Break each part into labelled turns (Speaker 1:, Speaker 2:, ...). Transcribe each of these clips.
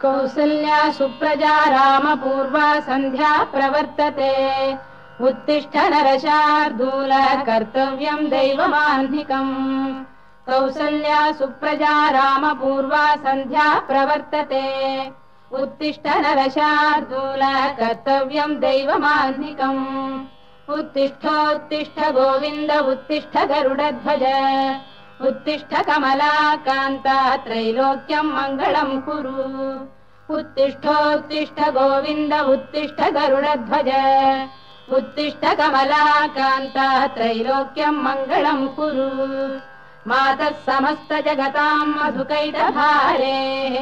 Speaker 1: कौसल्या सुप्रजा रामपूर्वा सन्ध्या प्रवर्तते उत्तिष्ठ नरशार्दूल कर्तव्यं दैवमाह्निकम् कौसल्या सुप्रजा रामपूर्वा सन्ध्या प्रवर्तते उत्तिष्ठ नरशार्दूल कर्तव्यं दैवमाह्निकम् उत्तिष्ठोत्तिष्ठ गोविन्द उत्तिष्ठ गरुडध्वज उत्तिष्ठ कमलाकान्ता त्रैलोक्यं मङ्गलं कुरु उत्तिष्ठोत्तिष्ठ गोविन्द उत्तिष्ठ गरुडध्वज उत्तिष्ठ कमलाकान्ता त्रैलोक्यं मङ्गलं कुरु मातः समस्त जगतां मधुकैटभारेः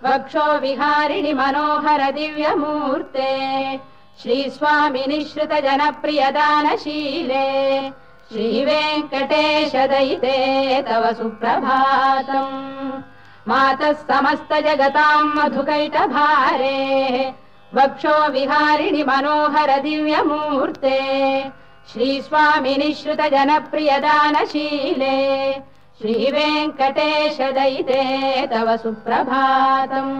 Speaker 1: वक्षो विहारिणि मनोहर दिव्यमूर्ते श्रीस्वामिनि श्रुत जनप्रियदानशीले श्रीवेङ्कटेश दयिते तव सुप्रभातम् मातः समस्त जगतां मधुकैटभारेः वक्षो विहारिणि मनोहर दिव्यमूर्ते श्रीस्वामिनि श्रुत जनप्रियदानशीले श्रीवेङ्कटेश दयिते तव सुप्रभातम्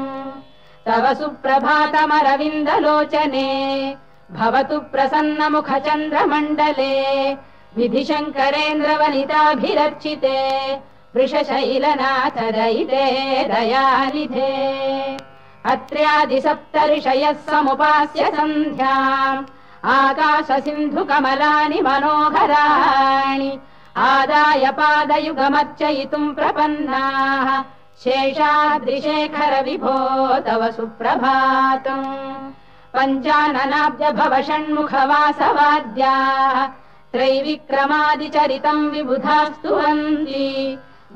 Speaker 1: तव सुप्रभातमरविन्दलोचने भवतु प्रसन्नमुखचन्द्रमण्डले विधिशङ्करेन्द्रवनिताभिरर्चिते वृषशैलनाथ दयिते दयानिधे अत्र्यादिसप्तऋषयः समुपास्य सन्ध्याम् आकाशसिन्धुकमलानि मनोहराणि आदाय पादयुगमर्चयितुम् प्रपन्नाः शेषाद्रिशेखर विभो तव सुप्रभातम् पञ्चाननाब्ज भव षण्मुखवासवाद्याः त्रैविक्रमादिचरितम् विबुधास्तुवन्ति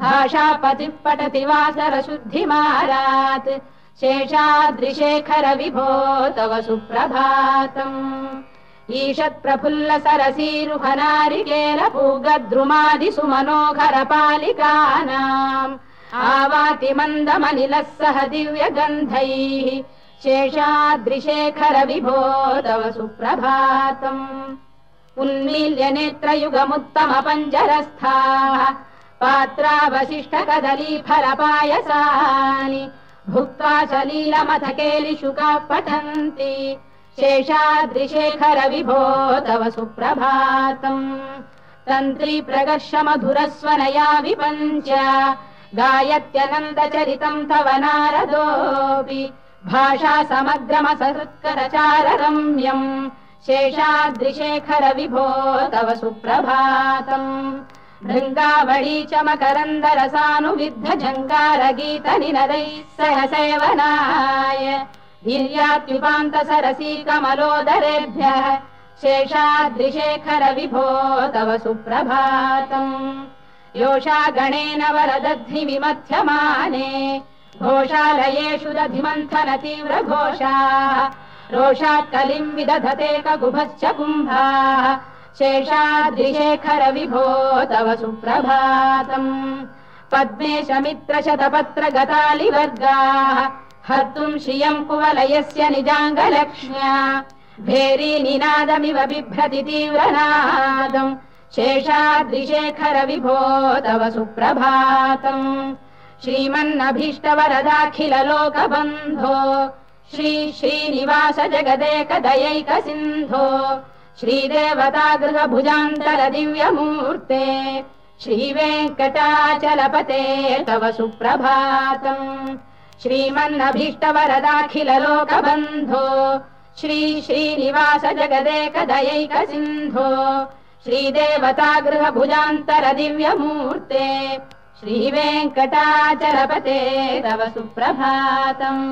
Speaker 1: भाषापतिः पठति वासरशुद्धिमारात् शेषाद्रिशेखर विभो तव सुप्रभातम् ईषत्प्रफुल्ल सरसीरुहनारिकेलपूगद्रुमादिसुमनोहर पालिकानाम् आवाति मन्दमनिलः सह दिव्यगन्धैः शेषाद्रिशेखर विभो तव सुप्रभातम् उन्मील्य नेत्रयुगमुत्तम पञ्जरस्थाः पात्रावशिष्ट कदलीफलपायसानि भुक्त्वा सलीलमथकेलिशुकाः पठन्ति शेषाद्रिशेखर विभो तव सुप्रभातम् तन्त्री प्रगर्ष मधुरस्वनया विपञ्च गायत्यनन्दचरितम् तव नारदोऽपि भाषा समग्रमसकृत्करचार रम्यम् शेषाद्रिशेखर विभो तव सुप्रभातम् भृङ्गावळी च मकरन्दरसानुविद्ध झङ्कारगीतनिनदैः सह सेवनाय वीर्यात्युपान्त सरसी कमलोदरेभ्यः शेषाद्रिशेखर विभो तव सुप्रभातम् योषा गणेन वरदध्नि विमथ्यमाने घोषालयेषु दधिमन्थन तीव्र घोषाः रोषात् कलिम् विदधते ककुभश्च कुम्भाः शेषाद्रिशेखर विभो तव सुप्रभातम् पद्मेश मित्र शतपत्र गतालिवर्गाः हर्तुम् श्रियम् कुवलयस्य निजाङ्गलक्ष्म्या भेरी निनादमिव बिभ्रति तीव्रनादम् शेषाद्रिशेखर विभो तव सुप्रभातम् श्रीमन्नभीष्टवरदाखिल लोकबन्धो श्री श्रीनिवास जगदेक दयैक सिन्धो श्रीदेवतागृह भुजान्तर दिव्यमूर्ते श्रीवेङ्कटाचलपते तव सुप्रभातम् श्रीमन्नभीष्टवरदाखिल लोकबन्धो श्री श्रीनिवास जगदेक दयैक सिन्धो श्रीदेवतागृह भुजान्तर दिव्यमूर्ते श्रीवेङ्कटाचलपते तव सुप्रभातम्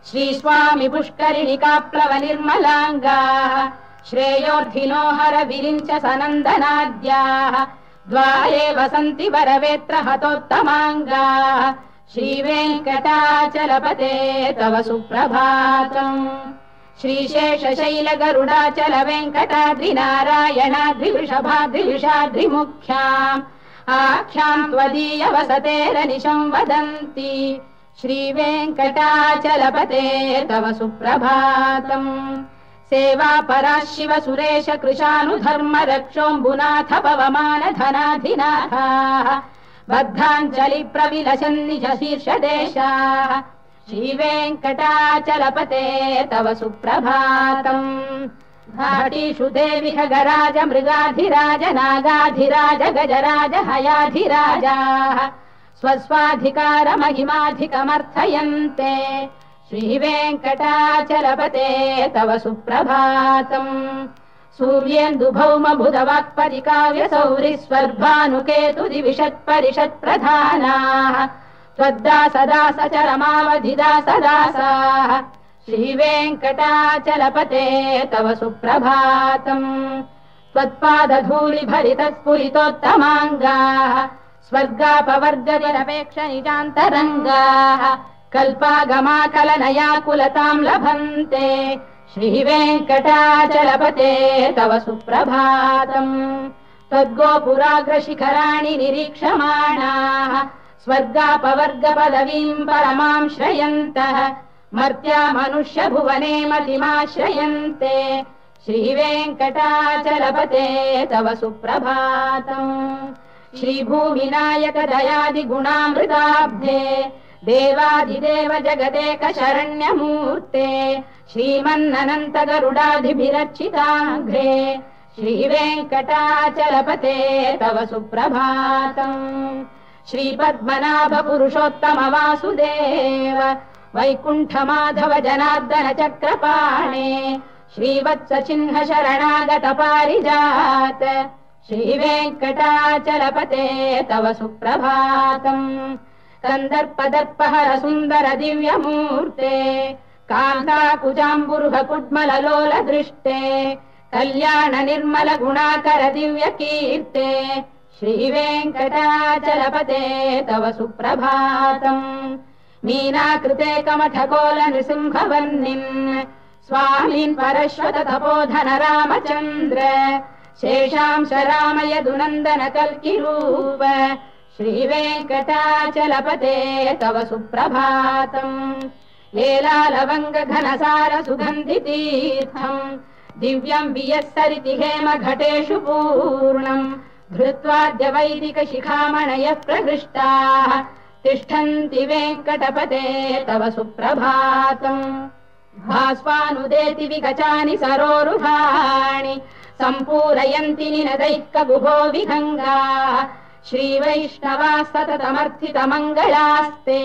Speaker 1: श्रीस्वामि पुष्करिणिकाप्लव निर्मलाङ्गाः श्रेयोर्धिनो हर विरिञ्च सनन्दनाद्याः द्वारे वसन्ति वरवेत्र हतोत्तमाङ्गाः श्रीवेङ्कटाचलपते तव सुप्रभातम् श्रीशेषशैल गरुडाचल वेङ्कटाद्रिनारायणाद्रिवृषभाद्रिविषाद्रिमुख्याम् आख्याम् त्वदीय वसतेरनिशम् वदन्ति श्रीवेङ्कटाचलपते तव सुप्रभातम् सेवा परा शिव सुरेश कृशानुधर्म रक्षोऽम्बुनाथ पवमान धनाधिनाथाः बद्धाञ्जलि प्रविलसन्निज शीर्षदेशाः श्रीवेङ्कटाचलपते तव सुप्रभातम् घाटीषु देवि खगराज मृगाधिराज नागाधिराज गजराज हयाधिराजाः स्वस्वाधिकार महिमाधिकमर्थयन्ते श्रीवेङ्कटाचलपते तव सुप्रभातम् सूर्येन्दुभौम बुधवाक्परिकाव्यसौरिस्वर्भानुकेतु दिविषत्परिषत्प्रधानाः त्वद्दासदासचरमावधिदासदासाः श्रीवेङ्कटाचलपते तव सुप्रभातम् त्वत्पादधूलिभरितस्फुरितोत्तमाङ्गाः स्वर्गापवर्गनिरपेक्ष निजान्तरङ्गाः कल्पागमाकलनयाकुलताम् लभन्ते श्रीवेङ्कटाचलपते तव सुप्रभातम् त्वद्गोपुराग्रशिखराणि निरीक्षमाणाः स्वर्गापवर्गपदवीम् परमाम् श्रयन्तः मर्त्या मनुष्य भुवने मतिमाश्रयन्ते श्रीवेङ्कटाचलपते तव सुप्रभातम् श्रीभूमिनायक दयादिगुणामृताब्धे देवादिदेव जगदेक शरण्यमूर्ते श्रीमन्ननन्त गरुडाधिभिरर्चिताघ्रे श्रीवेङ्कटाचलपते तव सुप्रभातम् श्रीपद्मनाभ पुरुषोत्तम वासुदेव वैकुण्ठ माधव जनार्दन चक्रपाणे श्रीवत्स चिह्न शरणागत पारिजात श्रीवेङ्कटाचलपते तव सुप्रभातम् कन्दर्पदर्पहर सुन्दर दिव्यमूर्ते कान्ताकुजाम्बुरुह कुड्मललोल दृष्टे कल्याण निर्मल गुणाकर दिव्यकीर्ते श्रीवेङ्कटाचलपते तव सुप्रभातम् मीनाकृते कमठकोल नृसिंहवर्णिन् स्वामीन् परश्वत तपोधन रामचन्द्र शेषांश रामयदुनन्दन कल्किरूप श्रीवेङ्कटाचलपते तव सुप्रभातम् लीलालवङ्ग घनसार सुगन्धितीर्थम् दिव्यम् वियस्सरिति हेम घटेषु पूर्णम् धृत्वाद्य वैदिक शिखामणयः प्रहृष्टाः तिष्ठन्ति वेङ्कटपते तव सुप्रभातम् भास्वानुदेति विगचानि सरोरुहाणि सम्पूरयन्ति निनदैः कगुभो विहङ्गाः श्रीवैष्णवाः सततमर्थितमङ्गलास्ते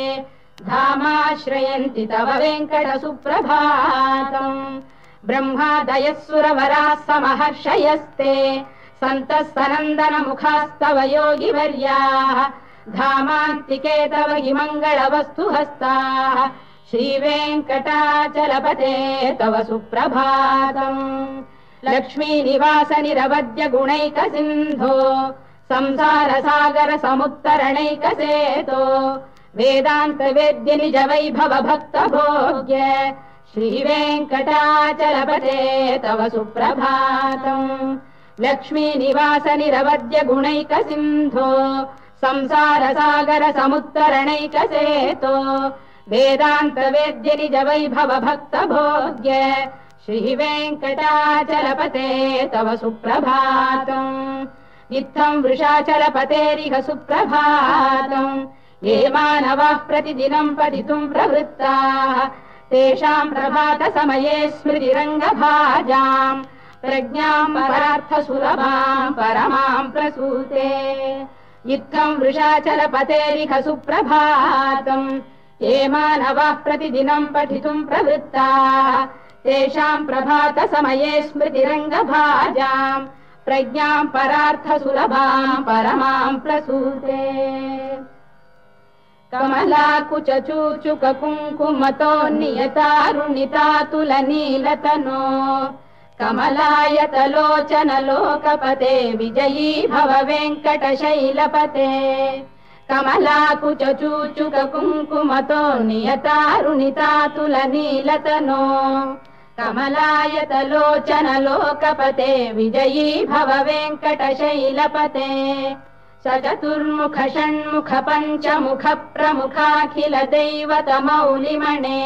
Speaker 1: धामाश्रयन्ति तव वेङ्कट सुप्रभातम् ब्रह्मादयः सुरवराः समहर्षयस्ते सन्तः सनन्दन मुखास्तव योगिवर्याः धामान्तिके तव हि मङ्गलवस्तु हस्ताः श्रीवेङ्कटाचलपते तव सुप्रभातम् लक्ष्मीनिवास निरवद्य गुणैक सिन्धो संसार सागर समुत्तरणैकसेतो वेदान्त वेद्य निज वैभव भक्त भोग्य श्रीवेङ्कटाचलपते तव सुप्रभातम् लक्ष्मीनिवास निरवद्य गुणैक सिन्धो संसार सागर समुत्तरणैकसेतो वेदान्त वेद्य निज वैभव भक्त भोग्य श्रीवेङ्कटाचलपते तव सुप्रभातम् इत्थम् वृषाचलपतेरिह सुप्रभातम् ये मानवाः प्रतिदिनम् पठितुम् प्रवृत्ताः तेषाम् प्रभात समये स्मृतिरङ्गभाजाम् प्रज्ञाम् परार्थसुलभाम् परमाम् प्रसूते इत्थम् वृषाचलपतेरिह सुप्रभातम् ये मानवाः प्रतिदिनम् पठितुम् प्रवृत्ताः तेषाम् प्रभात समये स्मृतिरङ्गभाजाम् प्रज्ञाम् परार्थसुलभाम् परमाम् प्रसूते कमलाकुचूचुक कुङ्कुमतो नियतारुणितातुलनीलतनो कमलायतलोचन लोकपते विजयी भव वेङ्कटशैलपते कमलाकुचूचुक कुङ्कुमतो नियतारुणितातुलनीलतनो कमलायतलोचन लोकपते विजयी भव वेङ्कटशैलपते सचतुर्मुख षण्मुख पञ्चमुख प्रमुखाखिल दैवत मौलिमणे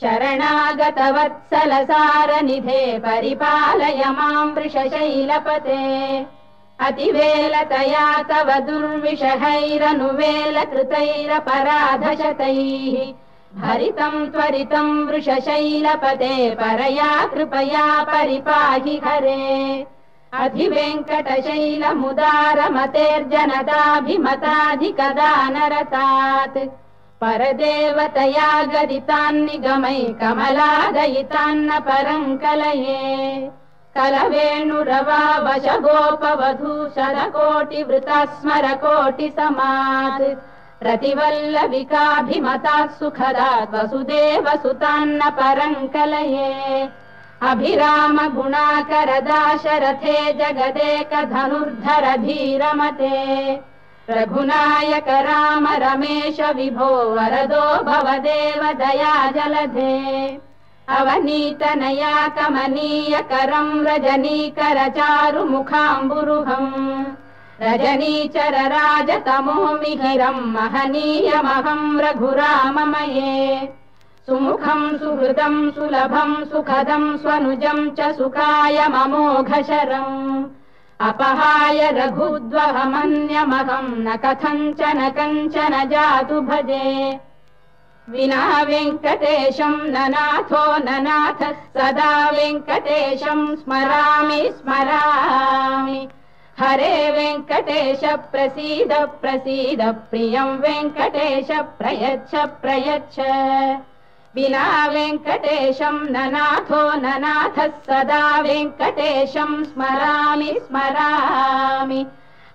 Speaker 1: शरणागत वत्सल सारनिधे परिपालय मां वृषशैलपते अतिवेलतया तव दुर्विषहैरनुवेलकृतैरपराधशतैः भरितं त्वरितं वृषशैलपते परया कृपया परिपाहि हरे अधिवेङ्कटशैलमुदारमतेर्जनताभिमताधिकदानरतात् परदेवतया गदितान्निगमै कमलादयितान्न परं कलये कलवेणुरवावशगोपवधू शतकोटिवृता स्मरकोटिसमात् रतिवल्लविकाभिमतात् सुखदात् वसुदेवसुतान्न परं कलये अभिराम गुणाकरदाशरथे जगदेकधनुर्धर धीरमते रघुनायक राम रमेश विभो वरदो भवदेव दया जलधे अवनीतनया कमनीयकरं रजनीकर चारुमुखाम्बुरुहम् रजनीचर राजतमो मिहिरं महनीयमहं रघुराममये सुमुखं सुहृदं सुलभं सुखदं स्वनुजं च सुखाय ममोघशरम् अपहाय रघुद्वहमन्यमहं न कथञ्चन कञ्चन जातु भजे विना वेङ्कटेशं ननाथो ननाथ सदा वेङ्कटेशं स्मरामि स्मरामि हरे वेङ्कटेश प्रसीद प्रसीद प्रियं वेङ्कटेश प्रयच्छ प्रयच्छ विना वेङ्कटेशं ननाथो ननाथ सदा वेङ्कटेशं स्मरामि स्मरामि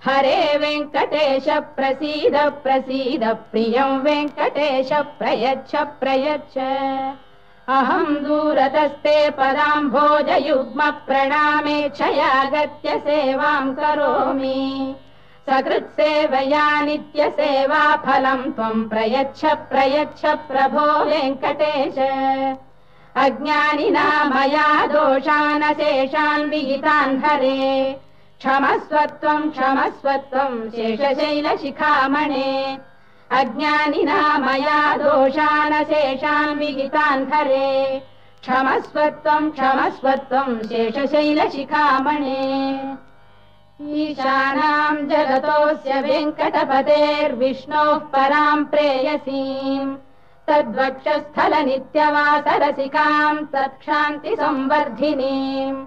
Speaker 1: हरे वेङ्कटेश प्रसीद प्रसीद प्रियं वेङ्कटेश प्रयच्छ प्रयच्छ अहं दूरतस्ते पदाम्भोजयुग्म प्रणामेच्छयागत्य सेवां करोमि सकृत्सेवया नित्यसेवा फलं त्वं प्रयच्छ प्रयच्छ प्रभो वेङ्कटेश अज्ञानिना मया दोषानशेषान् विहितान् हरे क्षमस्वत्वं शेषशैलशिखामणे अज्ञानिना मया दोषानशेषान् विहितान् हरे क्षमस्वत्वं शेषशैलशिखामणे ईशानां जगतोऽस्य वेङ्कटपतेर्विष्णोः परां प्रेयसीम् तद्वक्षस्थलनित्यवासरसिकां तत्क्षान्तिसंवर्धिनीम्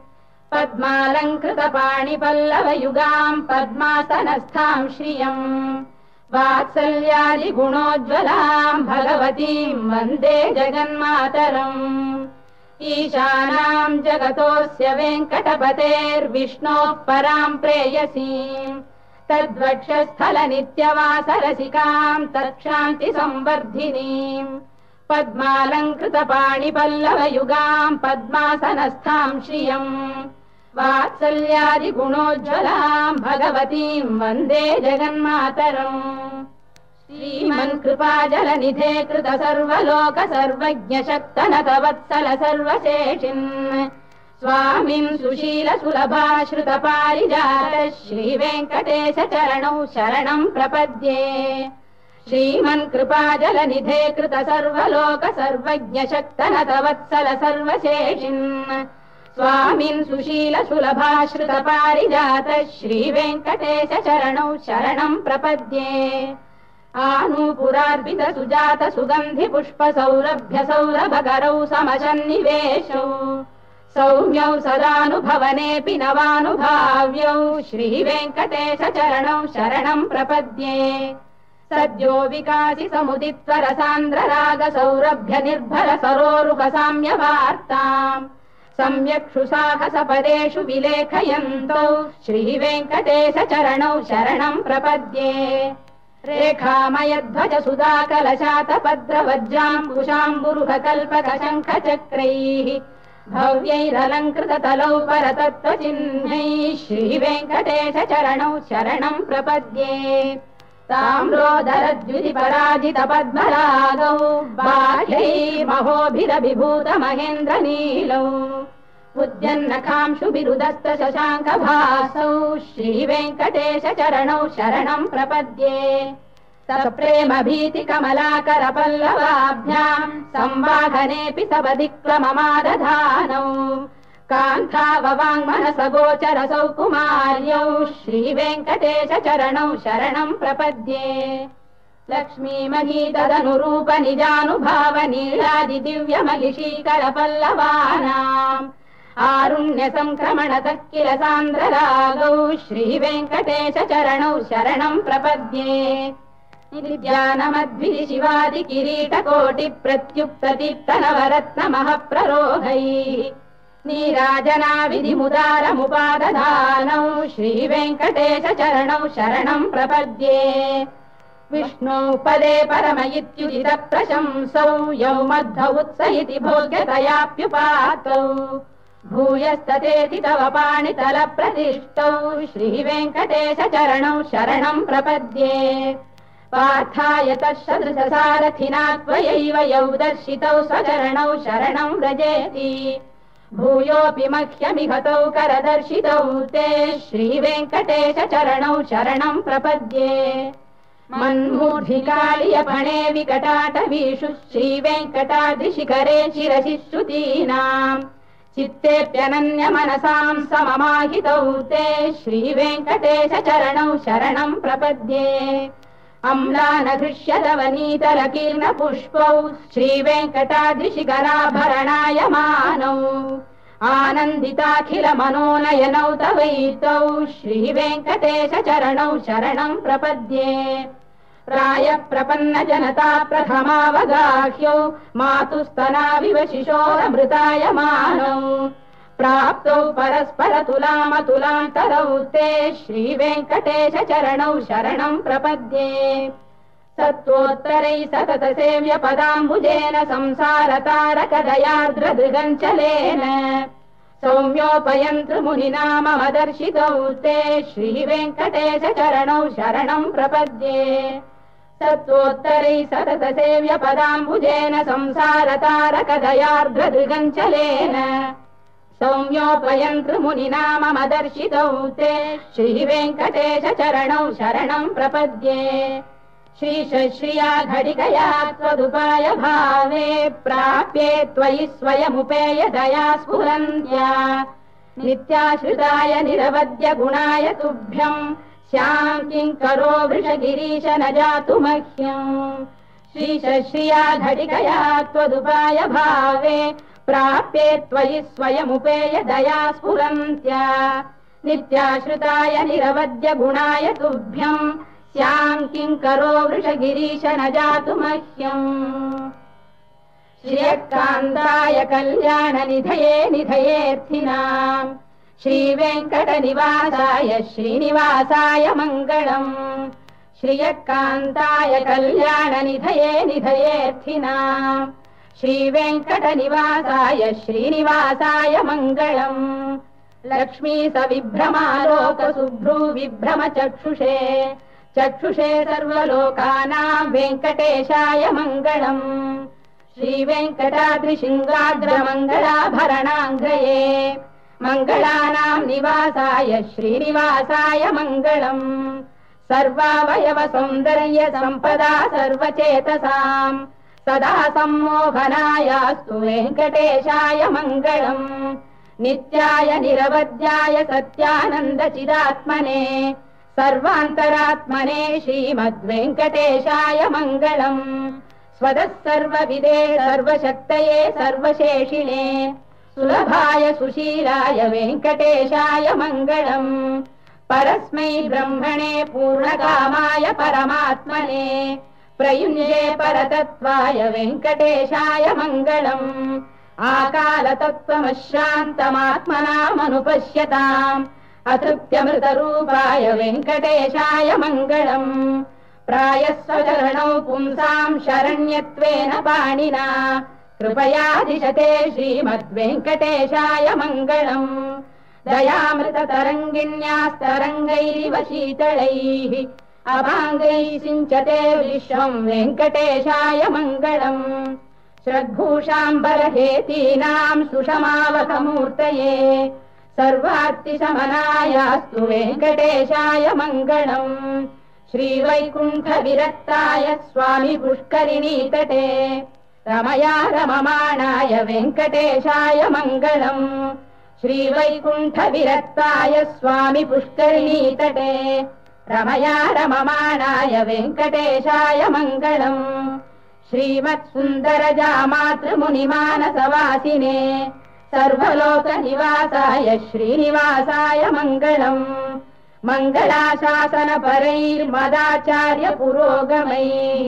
Speaker 1: पद्मालङ्कृतपाणिपल्लवयुगां पद्मासनस्थां श्रियम् वात्सल्यादिगुणोज्ज्वलां भगवतीं वन्दे जगन्मातरम् ईशानां जगतोऽस्य वेङ्कटपतेर्विष्णोः परां प्रेयसीम् तद्वक्षस्थलनित्यवासरसिकां तत्क्षान्तिसंवर्धिनीम् पद्मालङ्कृतपाणिपल्लवयुगां पद्मासनस्थां श्रियम् वात्सल्यादिगुणोज्ज्वलां भगवतीं वन्दे जगन्मातरम् श्रीमन्कृपाजलनिधे कृत सर्वलोक सर्वज्ञ शक्तनतवत्सल सर्वशेषिन् स्वामिन् सुशील सुलभाश्रित पारिजात श्रीवेङ्कटेश चरणौ शरणं प्रपद्ये श्रीमन्कृपाजलनिधे कृत सर्वलोक सर्वज्ञ शक्तनतवत्सल सर्वशेषिन् स्वामिन् सुशील सुलभाश्रित पारिजात श्रीवेङ्कटेश चरणौ शरणं प्रपद्ये आनूपुरार्पित सुजात सुगन्धि पुष्प सौरभ्य सौरभकरौ समशन्निवेशौ सौम्यौ सदानुभवनेऽपि नवानुभाव्यौ श्रीवेङ्कटेश चरणौ शरणं प्रपद्ये सद्यो विकासि समुदित्वरसान्द्र राग सौरभ्य निर्भर सरोरुह साम्यवार्ताम् सम्यक्षु साहसपदेषु विलेखयन्तौ श्रीवेङ्कटेश चरणौ शरणं प्रपद्ये रेखामयध्वज सुधाकलशातपद्रवज्राङ्कुशाम्बुरुह कल्पक शङ्ख चक्रैः भव्यैरलङ्कृततलौ परतत्त्वचिह्नैः श्रीवेङ्कटेश चरणौ शरणं प्रपद्ये ताम्रोदरद्युति पराजित पद्मरागौ बाह्यैर्महोभिरभिभूत महेन्द्र नीलौ उद्यन्नखांशुभिरुदस्त शशाङ्कभासौ श्रीवेङ्कटेश चरणौ शरणं प्रपद्ये सप्रेम भीति कमलाकर पल्लवाभ्यां संवाहनेऽपि सवदिक्रममादधानौ कान्थाववाङ्मनसगोचरसौ कुमार्यौ श्रीवेङ्कटेश चरणौ शरणं प्रपद्ये लक्ष्मीमही तदनुरूप निजानुभाव नीलादिदिव्यमहिषीकर पल्लवानाम् आरुण्य संक्रमणतः किल सान्द्ररागौ श्रीवेङ्कटेश चरणौ शरणं प्रपद्ये नित्यानमद्भिः शिवादि किरीटकोटि प्रत्युक्तदीप्तनवरत्नमः प्ररोहैः नीराजना विधिमुदारमुपादधानौ श्रीवेङ्कटेश चरणौ शरणं प्रपद्ये विष्णौ पदे परम इत्युदित प्रशंसौ यौ मध्व उत्स इति भोग्यतयाप्युपातौ भूयस्ततेति तव पाणितल प्रतिष्ठौ श्रीवेङ्कटेश चरणौ शरणं प्रपद्ये पार्थाय तत्सदृशसारथिना त्वयैव यौ दर्शितौ स्वचरणौ शरणं व्रजेति भूयोऽपि मह्यमिहतौ करदर्शितौ ते श्रीवेङ्कटेश चरणौ शरणं प्रपद्ये मन्मूर्धिकालियपणे विकटाटवीषु श्रीवेङ्कटाद्रिशिखरे शिरसि श्रुतीनाम् चित्तेऽप्यनन्यमनसां सममाहितौ ते श्रीवेङ्कटेश चरणौ शरणं प्रपद्ये अम्लानघृष्यदवनीतलकीर्णपुष्पौ श्रीवेङ्कटाद्रिशिखराभरणायमानौ आनन्दिताखिल मनोनयनौ तवैतौ श्रीवेङ्कटेश चरणौ शरणं प्रपद्ये प्रायः प्रपन्न जनता प्रथमावगाह्यौ मातुस्तनाविव शिशोरमृतायमानौ प्राप्तौ परस्पर तुलामतुलान्तरौ ते श्रीवेङ्कटेश चरणौ शरणं प्रपद्ये सत्त्वोत्तरैः सतत सेव्य पदाम्बुजेन संसारतारकदयार्द्रदृगञ्चलेन सौम्योपयन्तृमुनिना मम दर्शितौ ते श्रीवेङ्कटेश चरणौ शरणं प्रपद्ये सत्त्वोत्तरैः सतत सेव्य पदाम्बुजेन संसारतारकदयार्द्रदृगञ्चलेन सौम्योपयन्तृमुनिना मम दर्शितौ ते श्रीवेङ्कटेश चरणौ शरणं प्रपद्ये श्रीशश्रिया घटिकया त्वदुपाय भावे प्राप्ये त्वयि स्वयमुपेय दया स्फुरन्त्या नित्याश्रिताय निरवद्य गुणाय तुभ्यम् स्यां किङ्करो वृषगिरीश न जातु मह्यम् श्रीशश्रिया घटिकया त्वदुपाय भावे प्राप्ये त्वयि स्वयमुपेय दया स्फुरन्त्या नित्याश्रिताय निरवद्य गुणाय तुभ्यम् स्यां किङ्करो वृषगिरीश न जातु मह्यम् श्रियकान्ताय कल्याणनिधये निधयेऽर्थिनाम् श्रीवेङ्कटनिवासाय श्रीनिवासाय मङ्गलम् श्रियकान्ताय कल्याणनिधये निधयेऽर्थिनाम् श्रीवेङ्कटनिवासाय श्रीनिवासाय मङ्गलम् लक्ष्मी सविभ्रमालोकसुभ्रू विभ्रम चक्षुषे चक्षुषे सर्वलोकानां वेङ्कटेशाय मङ्गलम् श्रीवेङ्कटाद्रिशृङ्गाग्रमङ्गलाभरणाङ्गये मङ्गलानां निवासाय श्रीनिवासाय मङ्गलम् सर्वावयव सौन्दर्य सम्पदा सर्वचेतसाम् सदा सम्मोहनायास्तु वेङ्कटेशाय मङ्गलम् नित्याय निरवध्याय सत्यानन्दचिदात्मने सर्वान्तरात्मने श्रीमद्वेङ्कटेशाय मङ्गलम् स्वतः सर्वविदे सर्वशक्तये सर्वशेषिणे सुलभाय सुशीलाय वेङ्कटेशाय मङ्गलम् परस्मै ब्रह्मणे पूर्णकामाय परमात्मने प्रयुञ्जे परतत्त्वाय वेङ्कटेशाय मङ्गलम् आकालतत्त्वमशान्तमात्मनामनुपश्यताम् अतृप्त्यमृतरूपाय वेङ्कटेशाय मङ्गलम् प्रायः स्वचरणौ पुंसाम् शरण्यत्वेन पाणिना कृपयादिशते श्रीमद्वेङ्कटेशाय मङ्गलम् दयामृततरङ्गिण्यास्तरङ्गैरिव शीतलैः अभाङ्गैः सिञ्चते विश्वम् वेङ्कटेशाय मङ्गलम् श्रद्भूषाम्बरहेतीनाम् सुषमावकमूर्तये सर्वार्तिशमनायास्तु वेङ्कटेशाय मङ्गलम् श्रीवैकुण्ठविरक्ताय स्वामि पुष्करिणीतटे रमया रममाणाय वेङ्कटेशाय मङ्गलम् श्रीवैकुण्ठविरक्ताय स्वामी पुष्करिणीतटे रमया रममाणाय वेङ्कटेशाय मङ्गलम् श्रीमत्सुन्दरजामातृमुनिमानसवासिने सर्वलोकनिवासाय श्रीनिवासाय मङ्गलम् मङ्गलाशासनपरैर्मदाचार्य पुरोगमैः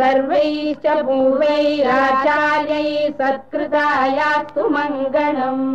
Speaker 1: सर्वैश्च पूर्वैराचार्यैः सत्कृतायास्तु मङ्गलम्।